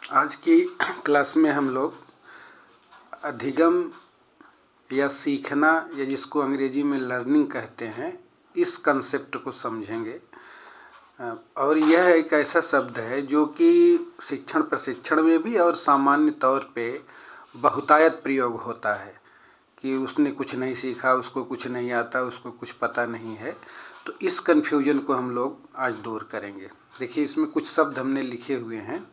आज की क्लास में हम लोग अधिगम या सीखना या जिसको अंग्रेजी में लर्निंग कहते हैं, इस कंसेप्ट को समझेंगे। और यह एक ऐसा शब्द है जो कि शिक्षण प्रशिक्षण में भी और सामान्य तौर पे बहुतायत प्रयोग होता है कि उसने कुछ नहीं सीखा, उसको कुछ नहीं आता, उसको कुछ पता नहीं है। तो इस कन्फ्यूजन को हम लोग आज दूर करेंगे। देखिए, इसमें कुछ शब्द हमने लिखे हुए हैं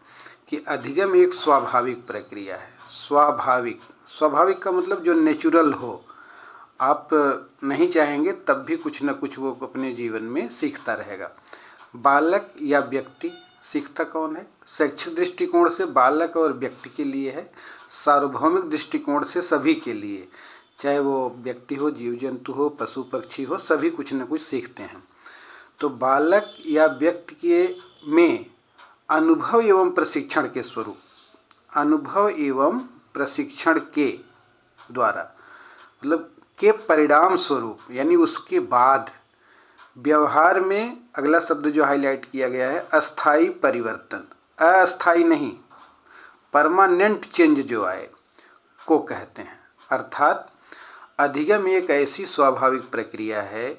कि अधिगम एक स्वाभाविक प्रक्रिया है। स्वाभाविक का मतलब जो नेचुरल हो, आप नहीं चाहेंगे तब भी कुछ न कुछ वो अपने जीवन में सीखता रहेगा। बालक या व्यक्ति, सीखता कौन है? शैक्षिक दृष्टिकोण से बालक और व्यक्ति के लिए है, सार्वभौमिक दृष्टिकोण से सभी के लिए, चाहे वो व्यक्ति हो, जीव जंतु हो, पशु पक्षी हो, सभी कुछ न कुछ सीखते हैं। तो बालक या व्यक्ति के में अनुभव एवं प्रशिक्षण के स्वरूप, अनुभव एवं प्रशिक्षण के द्वारा मतलब के परिणाम स्वरूप, यानी उसके बाद व्यवहार में, अगला शब्द जो हाईलाइट किया गया है, अस्थाई परिवर्तन, अस्थाई नहीं, परमानेंट चेंज जो आए को कहते हैं। अर्थात अधिगम एक ऐसी स्वाभाविक प्रक्रिया है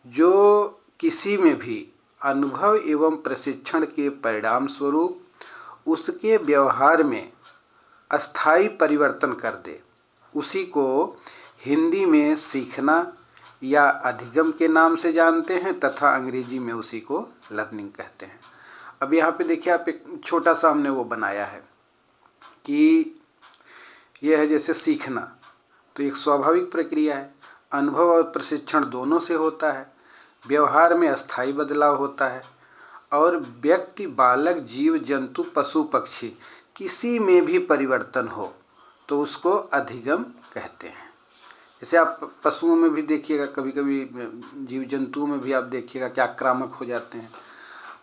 जो किसी में भी अनुभव एवं प्रशिक्षण के परिणाम स्वरूप उसके व्यवहार में अस्थाई परिवर्तन कर दे। उसी को हिंदी में सीखना या अधिगम के नाम से जानते हैं तथा अंग्रेजी में उसी को लर्निंग कहते हैं। अब यहाँ पे देखिए, आप एक छोटा सा हमने वो बनाया है कि यह है जैसे सीखना, तो एक स्वाभाविक प्रक्रिया है, अनुभव और प्रशिक्षण दोनों से होता है, व्यवहार में अस्थाई बदलाव होता है, और व्यक्ति, बालक, जीव जंतु, पशु पक्षी किसी में भी परिवर्तन हो तो उसको अधिगम कहते हैं। जैसे आप पशुओं में भी देखिएगा, कभी कभी जीव जंतुओं में भी आप देखिएगा कि आक्रामक हो जाते हैं,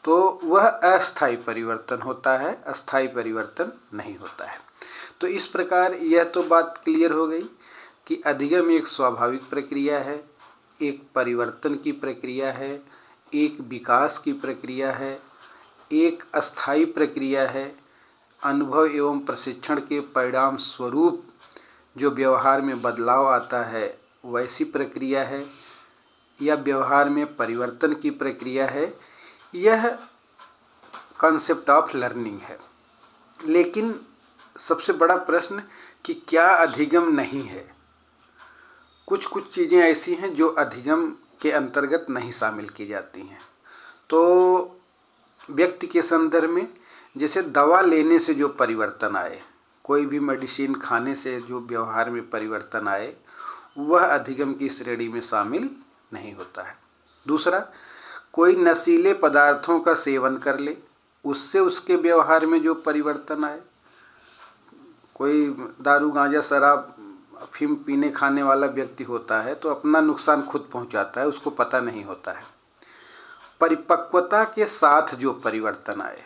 तो वह अस्थाई परिवर्तन होता है, अस्थाई परिवर्तन नहीं होता है। तो इस प्रकार यह तो बात क्लियर हो गई कि अधिगम एक स्वाभाविक प्रक्रिया है, एक परिवर्तन की प्रक्रिया है, एक विकास की प्रक्रिया है, एक अस्थाई प्रक्रिया है, अनुभव एवं प्रशिक्षण के परिणाम स्वरूप जो व्यवहार में बदलाव आता है वैसी प्रक्रिया है, या व्यवहार में परिवर्तन की प्रक्रिया है। यह कॉन्सेप्ट ऑफ लर्निंग है। लेकिन सबसे बड़ा प्रश्न कि क्या अधिगम नहीं है? कुछ कुछ चीज़ें ऐसी हैं जो अधिगम के अंतर्गत नहीं शामिल की जाती हैं। तो व्यक्ति के संदर्भ में, जैसे दवा लेने से जो परिवर्तन आए, कोई भी मेडिसिन खाने से जो व्यवहार में परिवर्तन आए, वह अधिगम की श्रेणी में शामिल नहीं होता है। दूसरा, कोई नशीले पदार्थों का सेवन कर ले, उससे उसके व्यवहार में जो परिवर्तन आए, कोई दारू गांजा शराब अफीम पीने खाने वाला व्यक्ति होता है तो अपना नुकसान खुद पहुंचाता है, उसको पता नहीं होता है। परिपक्वता के साथ जो परिवर्तन आए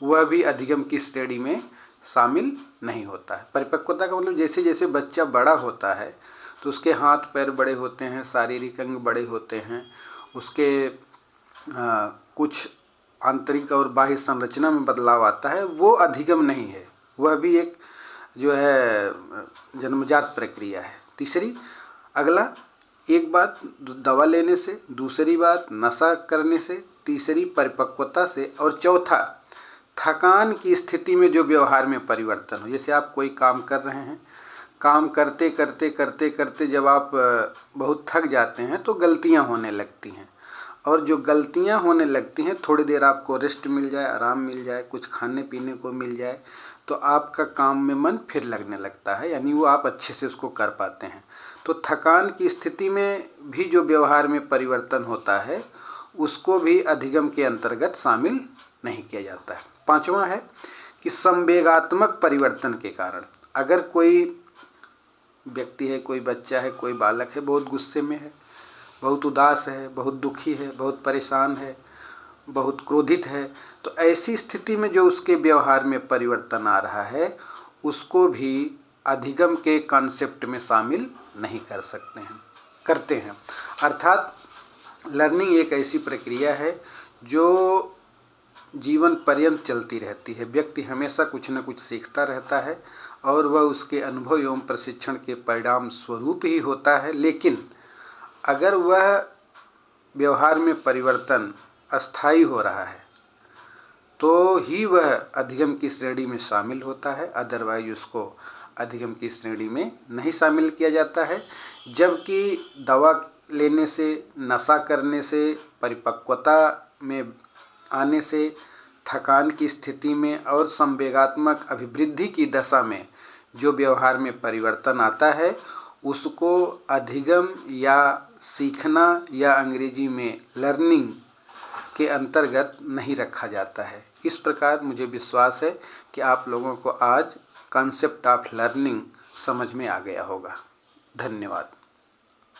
वह भी अधिगम की श्रेणी में शामिल नहीं होता है। परिपक्वता का मतलब जैसे जैसे बच्चा बड़ा होता है तो उसके हाथ पैर बड़े होते हैं, शारीरिक अंग बड़े होते हैं, उसके कुछ आंतरिक और बाह्य संरचना में बदलाव आता है, वो अधिगम नहीं है, वह भी एक जो है जन्मजात प्रक्रिया है। तीसरी, अगला, एक बात दवा लेने से, दूसरी बात नशा करने से, तीसरी परिपक्वता से, और चौथा थकान की स्थिति में जो व्यवहार में परिवर्तन हो। जैसे आप कोई काम कर रहे हैं, काम करते करते करते करते जब आप बहुत थक जाते हैं तो गलतियां होने लगती हैं, और जो गलतियां होने लगती हैं, थोड़ी देर आपको रेस्ट मिल जाए, आराम मिल जाए, कुछ खाने पीने को मिल जाए, तो आपका काम में मन फिर लगने लगता है, यानी वो आप अच्छे से उसको कर पाते हैं। तो थकान की स्थिति में भी जो व्यवहार में परिवर्तन होता है उसको भी अधिगम के अंतर्गत शामिल नहीं किया जाता है। पांचवा है कि संवेगात्मक परिवर्तन के कारण, अगर कोई व्यक्ति है, कोई बच्चा है, कोई बालक है, बहुत गुस्से में है, बहुत उदास है, बहुत दुखी है, बहुत परेशान है, बहुत क्रोधित है, तो ऐसी स्थिति में जो उसके व्यवहार में परिवर्तन आ रहा है उसको भी अधिगम के कॉन्सेप्ट में शामिल नहीं करते हैं। अर्थात लर्निंग एक ऐसी प्रक्रिया है जो जीवन पर्यंत चलती रहती है। व्यक्ति हमेशा कुछ न कुछ सीखता रहता है और वह उसके अनुभव एवं प्रशिक्षण के परिणाम स्वरूप ही होता है। लेकिन अगर वह व्यवहार में परिवर्तन अस्थायी हो रहा है तो ही वह अधिगम की श्रेणी में शामिल होता है, अदरवाइज उसको अधिगम की श्रेणी में नहीं शामिल किया जाता है। जबकि दवा लेने से, नशा करने से, परिपक्वता में आने से, थकान की स्थिति में और संवेगात्मक अभिवृद्धि की दशा में जो व्यवहार में परिवर्तन आता है उसको अधिगम या सीखना या अंग्रेजी में लर्निंग के अंतर्गत नहीं रखा जाता है। इस प्रकार मुझे विश्वास है कि आप लोगों को आज कॉन्सेप्ट ऑफ लर्निंग समझ में आ गया होगा। धन्यवाद।